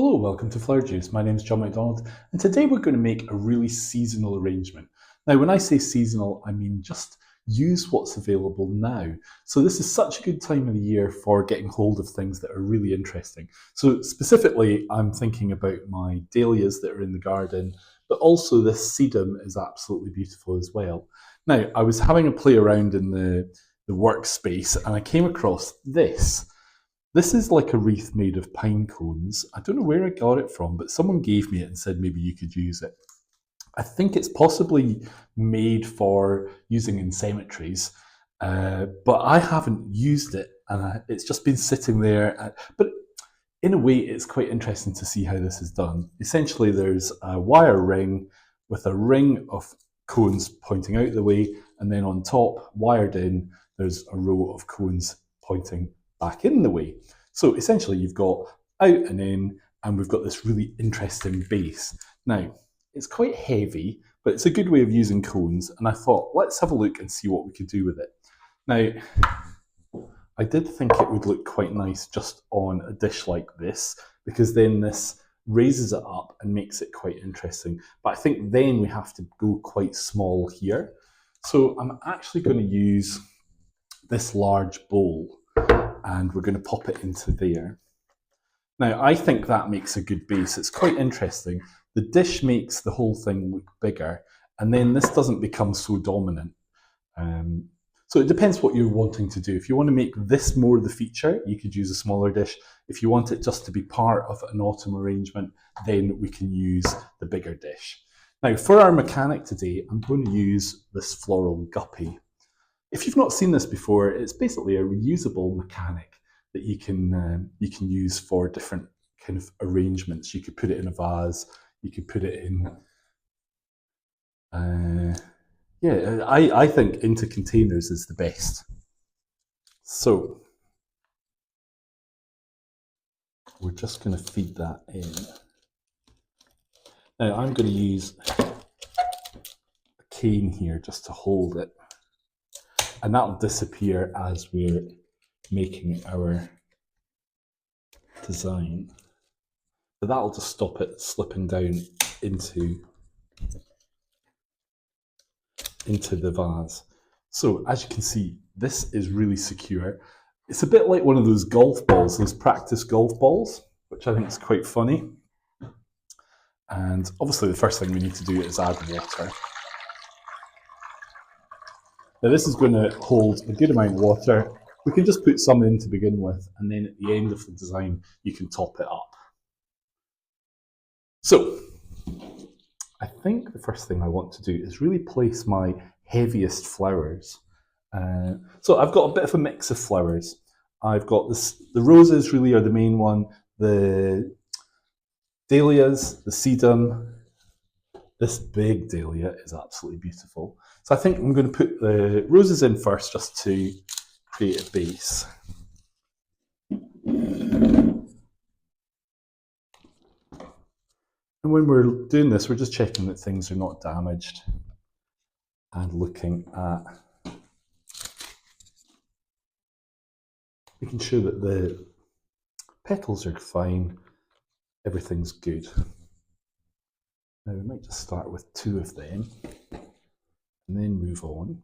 Hello, welcome to Flower Juice. My name is John McDonald, and today we're going to make a really seasonal arrangement. Now, when I say seasonal, I mean just use what's available now. So this is such a good time of the year for getting hold of things that are really interesting. So specifically, I'm thinking about my dahlias that are in the garden, but also this sedum is absolutely beautiful as well. Now, I was having a play around in the workspace and I came across this. This is like a wreath made of pine cones. I don't know where I got it from, but someone gave me it and said maybe you could use it. I think it's possibly made for using in cemeteries, but I haven't used it, and it's just been sitting there. But in a way, it's quite interesting to see how this is done. Essentially, there's a wire ring with a ring of cones pointing out the way, and then on top, wired in, there's a row of cones pointing back in the way. So essentially, you've got out and in, and we've got this really interesting base. Now, it's quite heavy, but it's a good way of using cones, and I thought, let's have a look and see what we could do with it. Now, I did think it would look quite nice just on a dish like this, because then this raises it up and makes it quite interesting. But I think then we have to go quite small here. So I'm actually going to use this large bowl and we're going to pop it into there. Now, I think that makes a good base. It's quite interesting. The dish makes the whole thing look bigger, and then this doesn't become so dominant. So it depends what you're wanting to do. If you want to make this more the feature, you could use a smaller dish. If you want it just to be part of an autumn arrangement, then we can use the bigger dish. Now, for our mechanic today, I'm going to use this floral guppy. If you've not seen this before, it's basically a reusable mechanic that you can use for different kind of arrangements. You could put it in a vase. You could put it in. I think into containers is the best. So we're just going to feed that in. Now I'm going to use a cane here just to hold it, and that'll disappear as we're making our design. But that'll just stop it slipping down into the vase. So as you can see, this is really secure. It's a bit like one of those golf balls, those practice golf balls, which I think is quite funny. And obviously the first thing we need to do is add water. Now this is going to hold a good amount of water. We can just put some in to begin with, and then at the end of the design, you can top it up. So I think the first thing I want to do is really place my heaviest flowers. So I've got a bit of a mix of flowers. I've got this, the roses really are the main one, the dahlias, the sedum. This big dahlia is absolutely beautiful. So I think I'm going to put the roses in first just to create a base. And when we're doing this, we're just checking that things are not damaged and looking at making sure that the petals are fine, everything's good. Now we might just start with 2 of them and then move on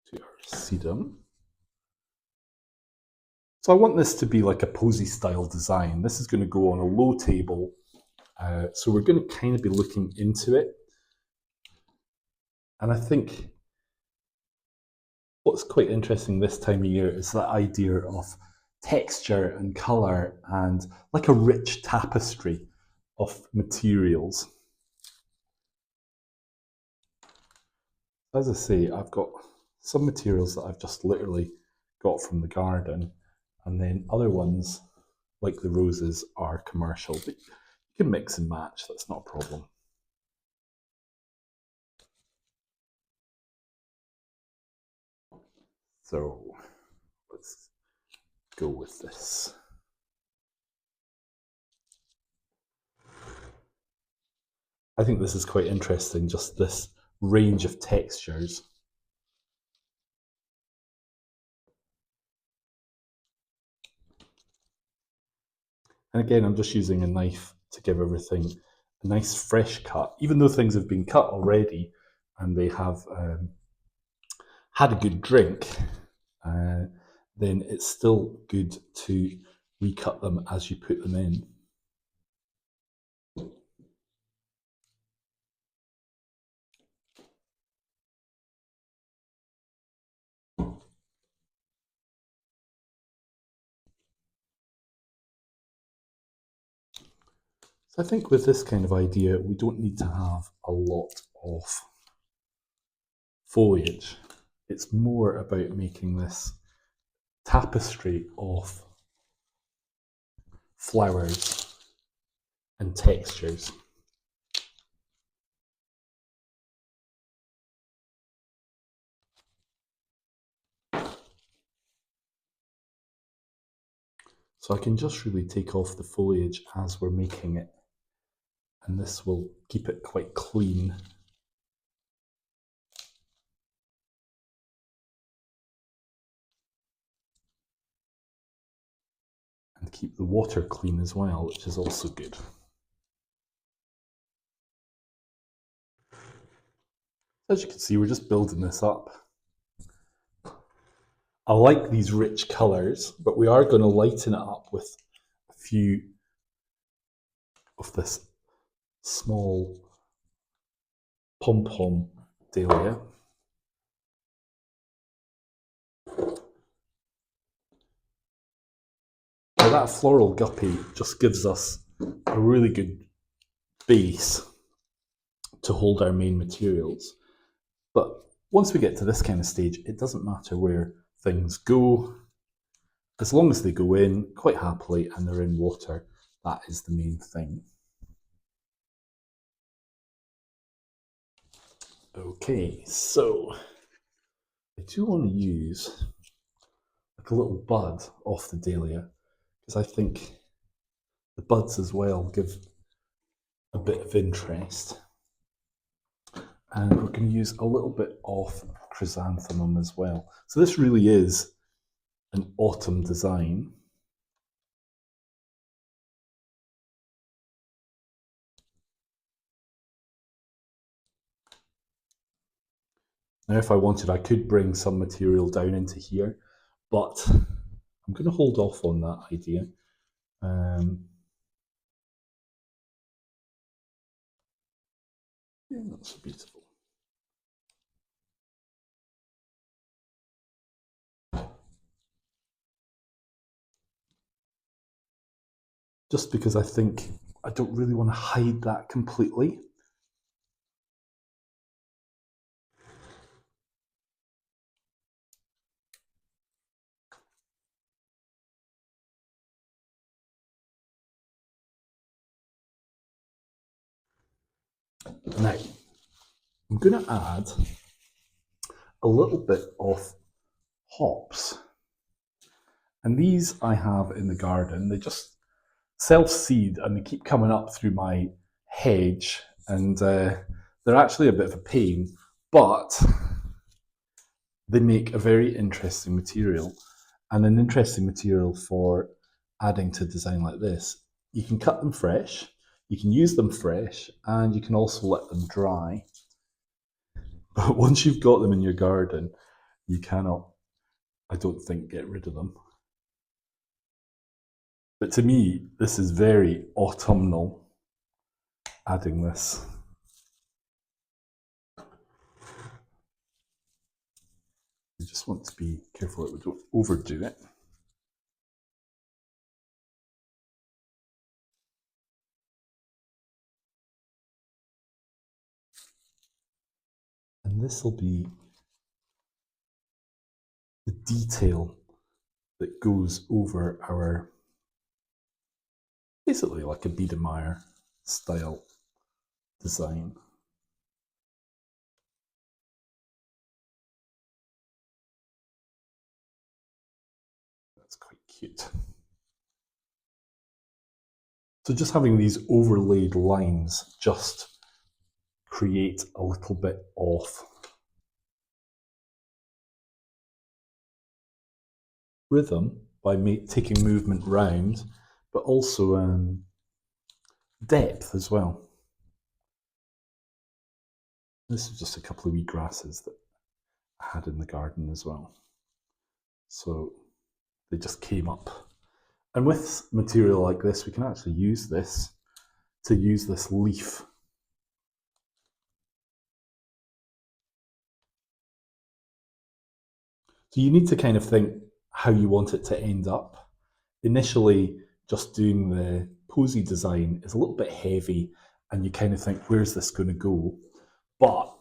to our sedum. So I want this to be like a posy style design. This is going to go on a low table. So we're going to kind of be looking into it. And I think what's quite interesting this time of year is that idea of texture and colour and like a rich tapestry of materials. As I say, I've got some materials that I've just literally got from the garden, and then other ones, like the roses, are commercial, but you can mix and match, that's not a problem. So let's go with this. I think this is quite interesting, just this range of textures. And again, I'm just using a knife to give everything a nice fresh cut. Even though things have been cut already and they have had a good drink, then it's still good to recut them as you put them in. So I think with this kind of idea, we don't need to have a lot of foliage. It's more about making this tapestry of flowers and textures. So I can just really take off the foliage as we're making it, and this will keep it quite clean. And keep the water clean as well, which is also good. As you can see, we're just building this up. I like these rich colours, but we are going to lighten it up with a few of this small pom-pom dahlia. Now that floral guppy just gives us a really good base to hold our main materials. But once we get to this kind of stage, it doesn't matter where things go. As long as they go in quite happily and they're in water, that is the main thing. Okay, so I do want to use like a little bud off the dahlia, because I think the buds as well give a bit of interest. And we're going to use a little bit of chrysanthemum as well. So this really is an autumn design. Now if I wanted, I could bring some material down into here, but I'm going to hold off on that idea. Yeah, that's so beautiful. Just because I think I don't really want to hide that completely. Now, I'm going to add a little bit of hops. And these I have in the garden. They just self-seed and they keep coming up through my hedge, and they're actually a bit of a pain, but they make a very interesting material, and an interesting material for adding to a design like this. You can cut them fresh, you can use them fresh, and you can also let them dry. But once you've got them in your garden, you cannot, I don't think, get rid of them. But to me, this is very autumnal, adding this. You just want to be careful that we don't overdo it. And this will be the detail that goes over our, basically like a Biedermeier style design. That's quite cute. So just having these overlaid lines just create a little bit of rhythm by taking movement round, but also depth as well. This is just a couple of wee grasses that I had in the garden as well. So they just came up. And with material like this, we can actually use this to use this leaf. So you need to kind of think how you want it to end up. Initially, just doing the posy design is a little bit heavy, and you kind of think, where's this going to go? But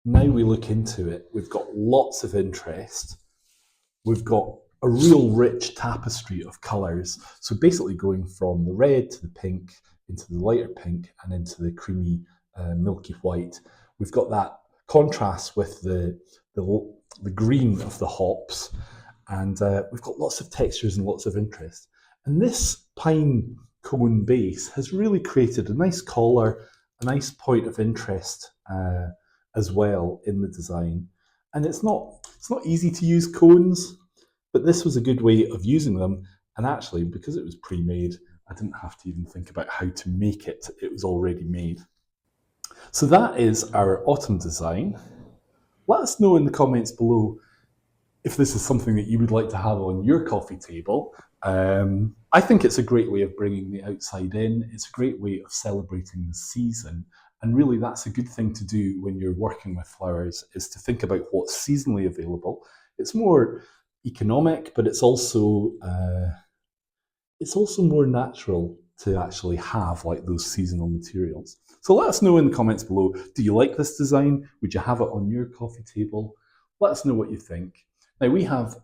now we look into it, we've got lots of interest. We've got a real rich tapestry of colours. So basically going from the red to the pink, into the lighter pink, and into the creamy milky white. We've got that contrast with the green of the hops, and we've got lots of textures and lots of interest. And this pine cone base has really created a nice collar, a nice point of interest as well in the design. And it's not easy to use cones, but this was a good way of using them. And actually, because it was pre-made, I didn't have to even think about how to make it. It was already made. So that is our autumn design. Let us know in the comments below if this is something that you would like to have on your coffee table. I think it's a great way of bringing the outside in. It's a great way of celebrating the season. And really, that's a good thing to do when you're working with flowers, is to think about what's seasonally available. It's more economic, but it's also more natural to actually have like those seasonal materials. So let us know in the comments below, do you like this design? Would you have it on your coffee table? Let us know what you think. Now, we have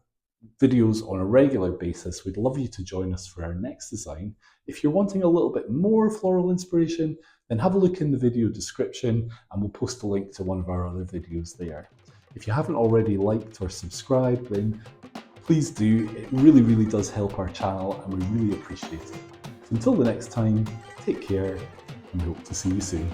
videos on a regular basis. We'd love you to join us for our next design. If you're wanting a little bit more floral inspiration, then have a look in the video description and we'll post a link to one of our other videos there. If you haven't already liked or subscribed, then please do. It really, really does help our channel and we really appreciate it. So until the next time, take care and we hope to see you soon.